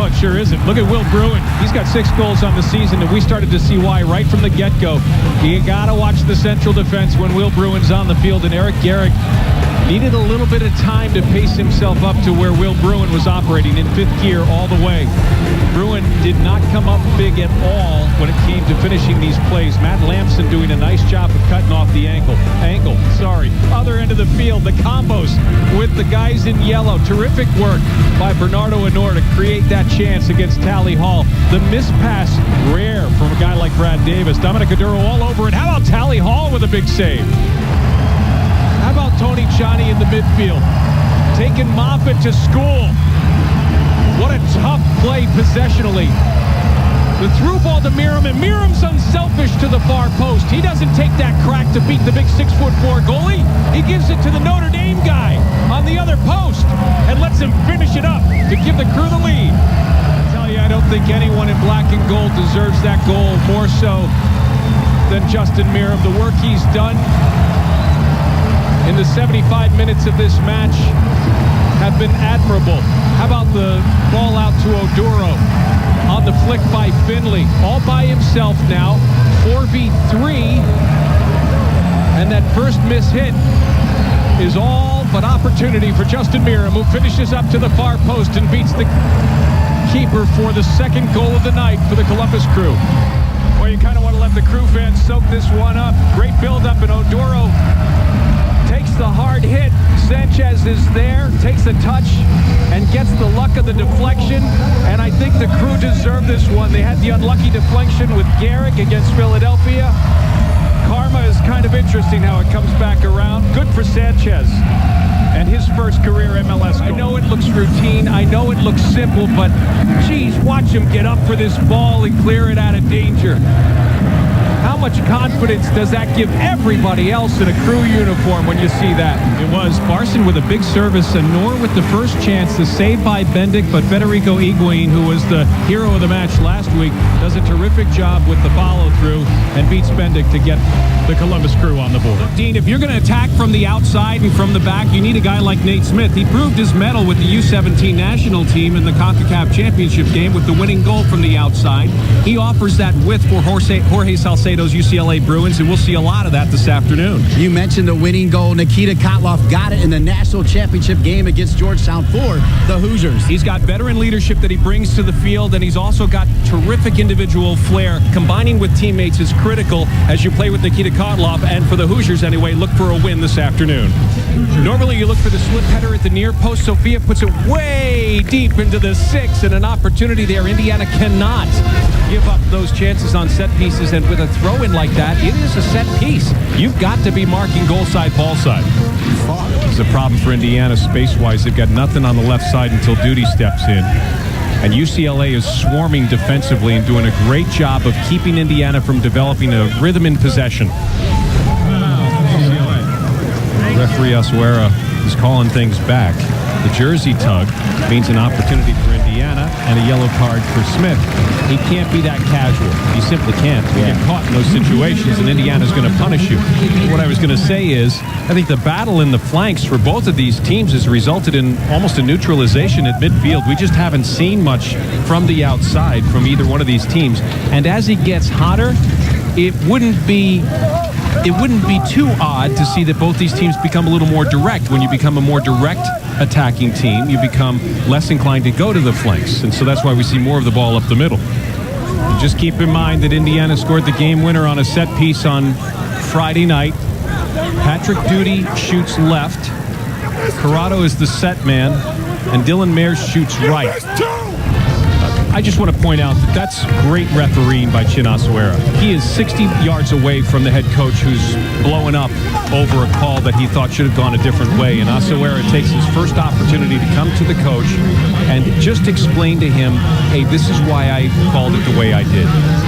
Oh, it sure isn't. Look at Will Bruin. He's got 6 goals on the season, and we started to see why right from the get-go. You got to watch the central defense when Will Bruin's on the field, and Eric Garrick needed a little bit of time to pace himself up to where Will Bruin was operating in 5th gear all the way. Bruin did not come up big at all when it came to finishing these plays. Matt Lamson doing a nice job of cutting off the ankle. Other end of the field, the combos with the guys in yellow. Terrific work by Bernardo Honor to create that chance against Tally Hall. The miss pass, rare from a guy like Brad Davis. Dominic Caduro all over it. How about Tally Hall with a big save? How about Tony Tchani in the midfield? Taking Moffitt to school. What a tough play possessionally. The through ball to Miram, and Miram's unselfish to the far post. He doesn't take that crack to beat the big 6'4" goalie. He gives it to the Notre Dame guy on the other post and lets him finish it up to give the Crew the lead. I tell you, I don't think anyone in black and gold deserves that goal more so than Justin Miram. The work he's done in the 75 minutes of this match have been admirable. How about the ball out to Oduro on the flick by Finley? All by himself now, 4v3. And that first miss hit is all but opportunity for Justin Miram, who finishes up to the far post and beats the keeper for the second goal of the night for the Columbus Crew. Well, you kind of want to let the Crew fans soak this one up. Great build-up, and Oduro takes the hard hit. Sanchez is there, takes the touch, and gets the luck of the deflection. And I think the Crew deserved this one. They had the unlucky deflection with Garrick against Philadelphia. Karma is kind of interesting how it comes back around. Good for Sanchez and his first career MLS goal. I know it looks routine. I know it looks simple, but geez, watch him get up for this ball and clear it out of danger. How much confidence does that give everybody else in a Crew uniform when you see that? It was Barson with a big service, and Nor with the first chance. The save by Bendick, but Federico Higuain, who was the hero of the match last week, does a terrific job with the follow-through and beats Bendick to get the Columbus Crew on the board. Dean, if you're going to attack from the outside and from the back, you need a guy like Nate Smith. He proved his mettle with the U17 national team in the CONCACAF championship game with the winning goal from the outside. He offers that width for Jorge Salcedo's UCLA Bruins, and we'll see a lot of that this afternoon. You mentioned the winning goal. Nikita Kotloff got it in the national championship game against Georgetown for the Hoosiers. He's got veteran leadership that he brings to the field, and he's also got terrific individual flair. Combining with teammates is critical as you play with Nikita Kotloff, and for the Hoosiers anyway, look for a win this afternoon. Normally you look for the slip header at the near post. Sophia puts it way deep into the 6, and an opportunity there. Indiana cannot give up those chances on set pieces, and with a throw-in like that, it is a set piece. You've got to be marking goal side, ball side. It's a problem for Indiana space-wise. They've got nothing on the left side until Duty steps in. And UCLA is swarming defensively and doing a great job of keeping Indiana from developing a rhythm in possession. Referee Asuera is calling things back. The jersey tug means an opportunity for Indiana and a yellow card for Smith. He can't be that casual. He simply can't. You get caught in those situations, and Indiana's going to punish you. What I was going to say is, I think the battle in the flanks for both of these teams has resulted in almost a neutralization at midfield. We just haven't seen much from the outside from either one of these teams. And as it gets hotter, it wouldn't be too odd to see that both these teams become a little more direct. When you become a more direct attacking team, you become less inclined to go to the flanks. And so that's why we see more of the ball up the middle. And just keep in mind that Indiana scored the game winner on a set piece on Friday night. Patrick Duty shoots left. Corrado is the set man, and Dylan Mayers shoots right. I just want to point out that that's great refereeing by Chin Asuera. He is 60 yards away from the head coach, who's blowing up over a call that he thought should have gone a different way. And Asuera takes his first opportunity to come to the coach and just explain to him, hey, this is why I called it the way I did.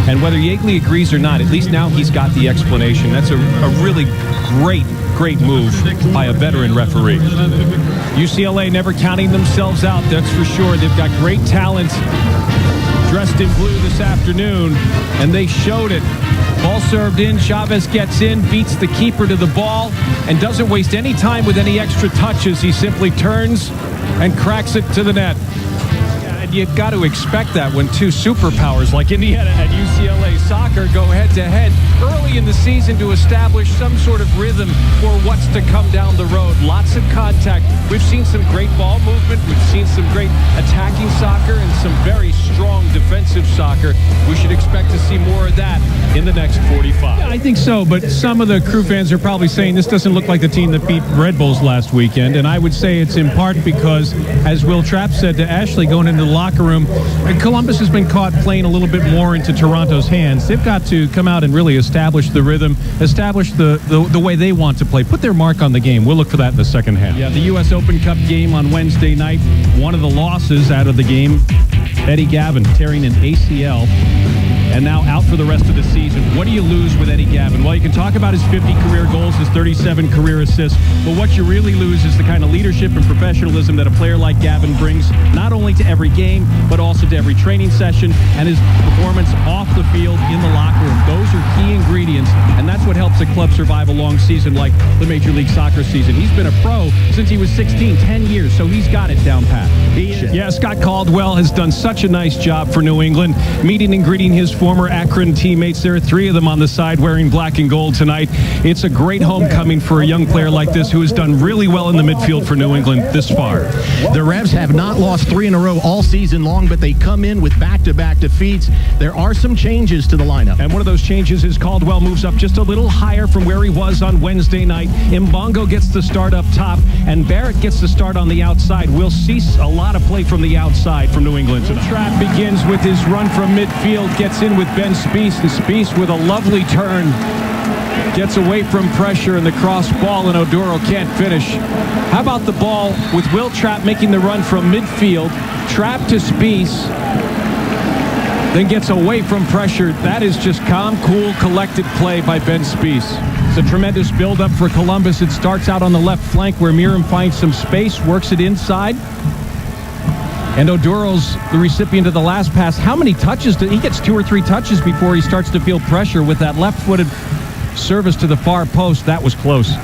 And whether Yeagley agrees or not, at least now he's got the explanation. That's a really great move by a veteran referee. UCLA never counting themselves out, that's for sure. They've got great talent dressed in blue this afternoon, and they showed it. Ball served in, Chavez gets in, beats the keeper to the ball, and doesn't waste any time with any extra touches. He simply turns and cracks it to the net. you've got to expect that when two superpowers like Indiana and UCLA soccer go head-to-head early in the season to establish some sort of rhythm for what's to come down the road. Lots of contact. We've seen some great ball movement. We've seen some great attacking soccer and some very strong defensive soccer. We should expect to see more of that in the next 45. Yeah, I think so, but some of the Crew fans are probably saying this doesn't look like the team that beat Red Bulls last weekend, and I would say it's in part because, as Will Trapp said to Ashley going into the locker room, Columbus has been caught playing a little bit more into Toronto's hands. They've got to come out and really establish the rhythm, establish the way they want to play, put their mark on the game. We'll look for that in the second half. Yeah, the U.S. Open Cup game on Wednesday night, one of the losses out of the game, Eddie Gavin tearing an ACL. And now out for the rest of the season. What do you lose with Eddie Gavin? Well, you can talk about his 50 career goals, his 37 career assists, but what you really lose is the kind of leadership and professionalism that a player like Gavin brings, not only to every game, but also to every training session and his performance off the field in the locker room. Those are key ingredients, and that's what helps a club survive a long season like the Major League Soccer season. He's been a pro since he was 16, 10 years, so he's got it down pat. Yeah, Scott Caldwell has done such a nice job for New England, meeting and greeting his former Akron teammates. There are three of them on the side wearing black and gold tonight. It's a great homecoming for a young player like this who has done really well in the midfield for New England this far. The Revs have not lost 3 in a row all season long, but they come in with back-to-back defeats. There are some changes to the lineup. And one of those changes is Caldwell moves up just a little higher from where he was on Wednesday night. Mbongo gets the start up top, and Barrett gets the start on the outside. We'll see a lot of play from the outside from New England tonight. Trapp begins with his run from midfield, gets in with Ben Spies, and Spies with a lovely turn gets away from pressure and the cross ball, and Oduro can't finish. How about the ball with Will Trapp making the run from midfield, Trapp to Spies, then gets away from pressure. That is just calm, cool, collected play by Ben Spies. It's a tremendous build-up for Columbus. It starts out on the left flank where Miram finds some space, works it inside. And Oduro's the recipient of the last pass. How many touches? He gets 2 or 3 touches before he starts to feel pressure with that left-footed service to the far post. That was close.